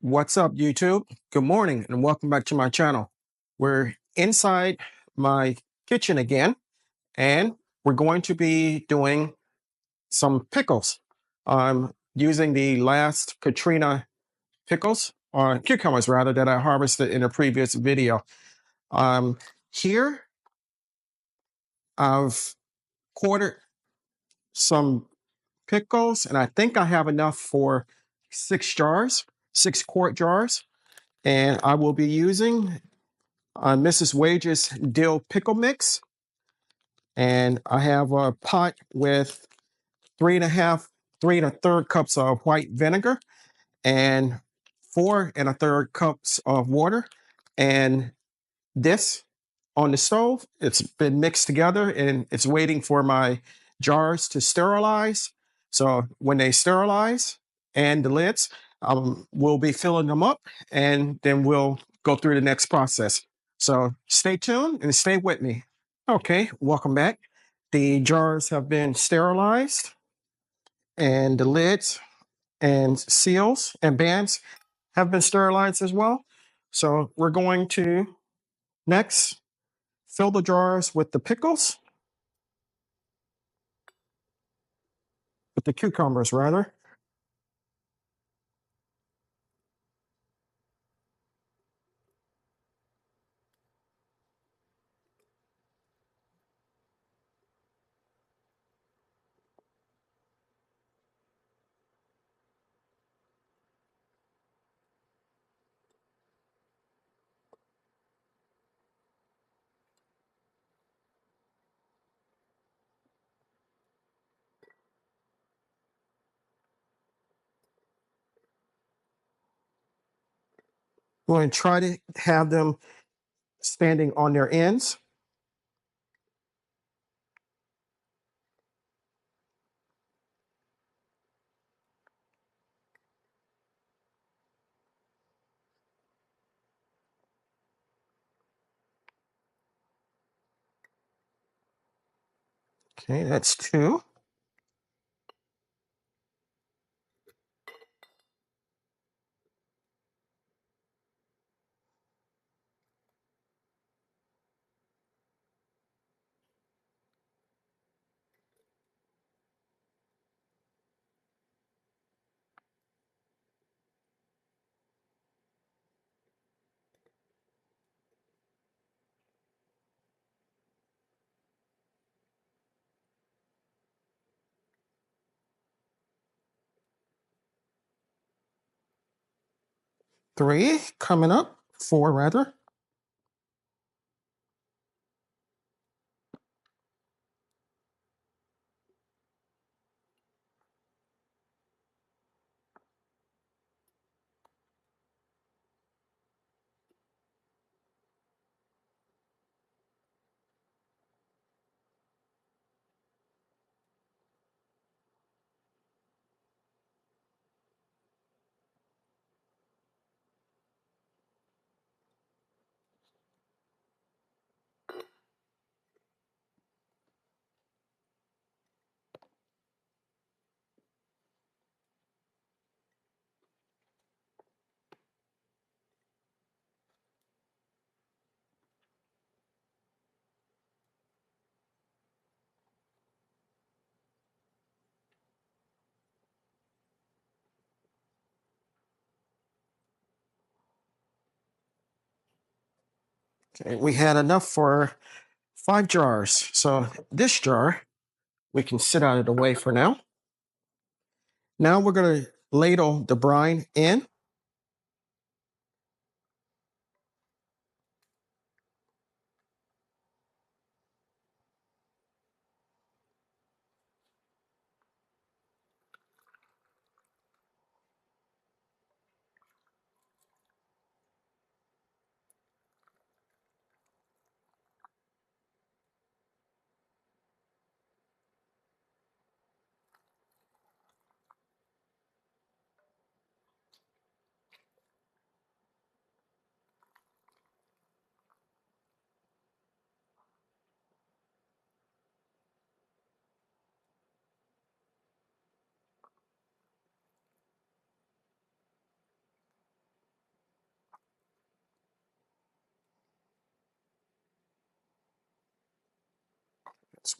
What's up, YouTube? Good morning and welcome back to my channel. We're inside my kitchen again, and we're going to be doing some pickles. I'm using the last Katrina pickles, or cucumbers rather, that I harvested in a previous video. Here I've quartered some pickles, and I think I have enough for 6 quart jars. And I will be using Mrs. Wage's dill pickle mix. And I have a pot with 3 1/3 cups of white vinegar and 4 1/3 cups of water. And this on the stove, it's been mixed together and it's waiting for my jars to sterilize. So when they sterilize and the lids, we'll be filling them up and then we'll go through the next process. So stay tuned and stay with me. Okay, welcome back. The jars have been sterilized and the lids and seals and bands have been sterilized as well. So we're going to next fill the jars with the pickles, with the cucumbers rather. We're going to try to have them standing on their ends. Okay, that's 2. Three coming up, 4 rather. Okay, we had enough for 5 jars. So this jar we can sit out of the way for now. Now we're going to ladle the brine in.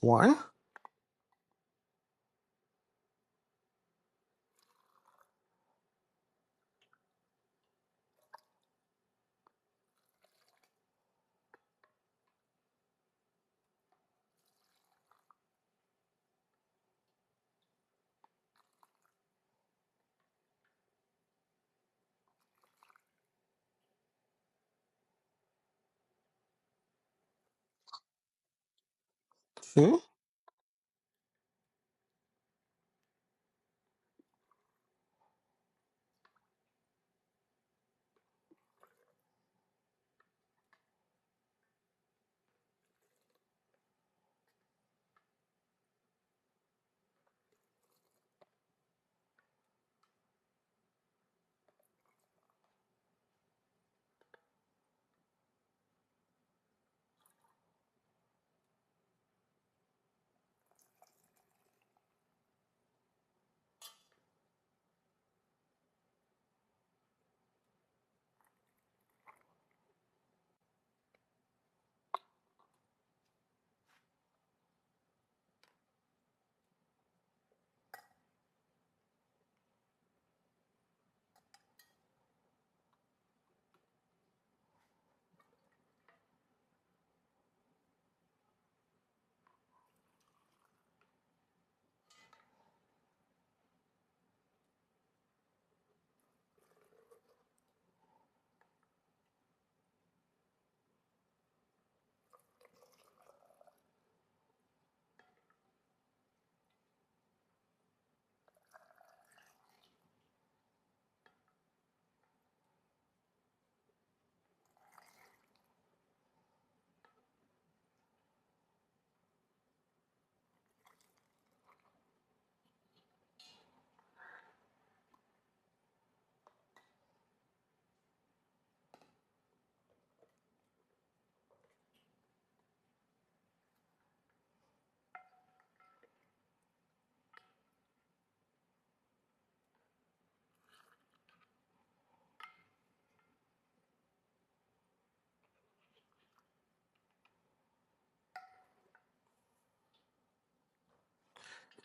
One. Two.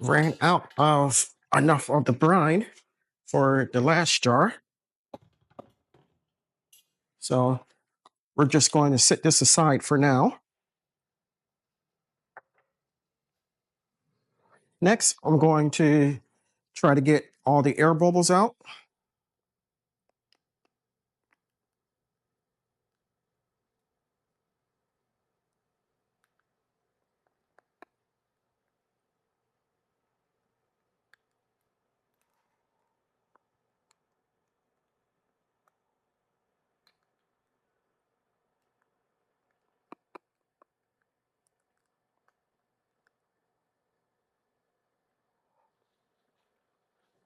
Ran out of enough of the brine for the last jar. So we're just going to set this aside for now. Next, I'm going to try to get all the air bubbles out.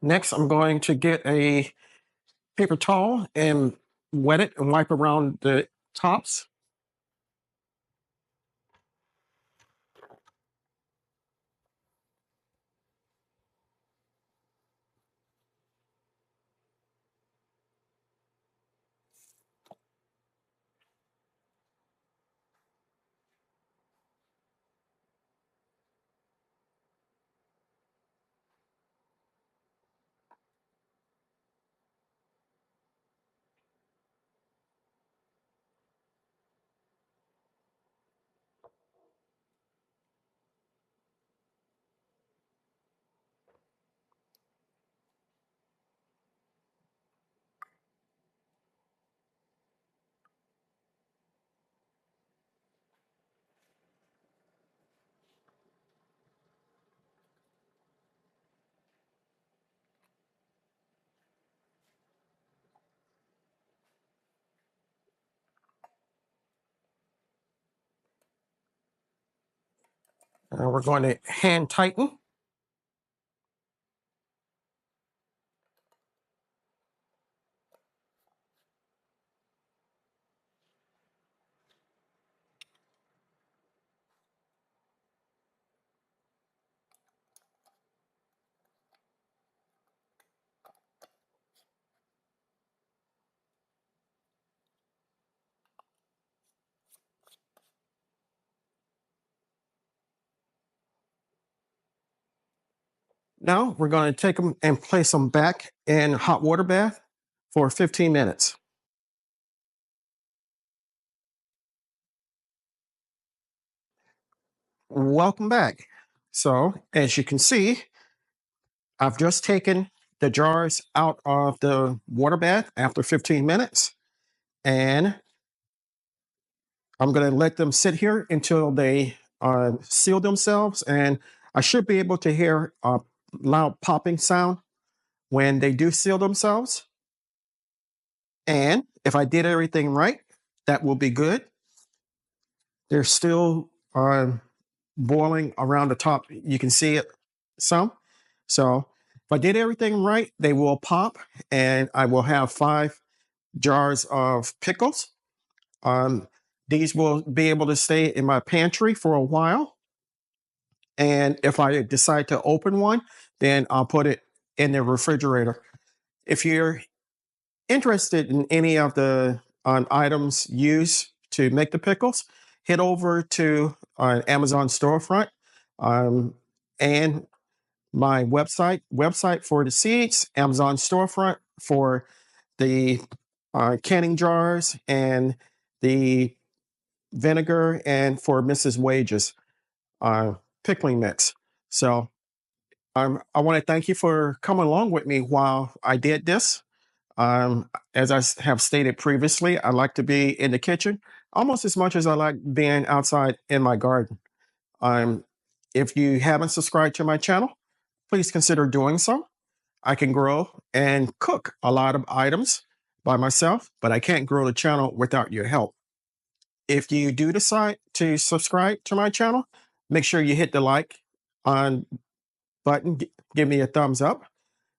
Next, I'm going to get a paper towel and wet it and wipe around the tops. And we're going to hand tighten. Now we're going to take them and place them back in hot water bath for 15 minutes. Welcome back. So as you can see, I've just taken the jars out of the water bath after 15 minutes, and I'm going to let them sit here until they seal themselves, and I should be able to hear a loud popping sound when they do seal themselves. And if I did everything right, that will be good. They're still boiling around the top. You can see it some. So if I did everything right, they will pop, and I will have 5 jars of pickles. These will be able to stay in my pantry for a while. And if I decide to open one, then I'll put it in the refrigerator. If you're interested in any of the items used to make the pickles, head over to Amazon storefront and my website for the seeds, Amazon storefront for the canning jars and the vinegar, and for Mrs. Wages pickling mix. So I want to thank you for coming along with me while I did this. As I have stated previously, I like to be in the kitchen almost as much as I like being outside in my garden. Um, if you haven't subscribed to my channel, please consider doing so. I can grow and cook a lot of items by myself, but I can't grow the channel without your help. If you do decide to subscribe to my channel, make sure you hit the like on button, give me a thumbs up,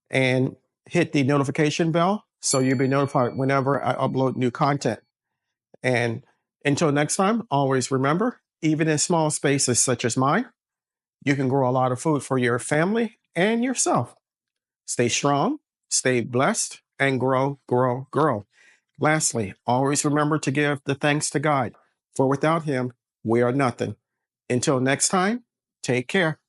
and hit the notification bell so you'll be notified whenever I upload new content. And until next time, always remember, even in small spaces such as mine, you can grow a lot of food for your family and yourself. Stay strong, stay blessed, and grow, grow, grow. Lastly, always remember to give the thanks to God, for without Him, we are nothing. Until next time, take care.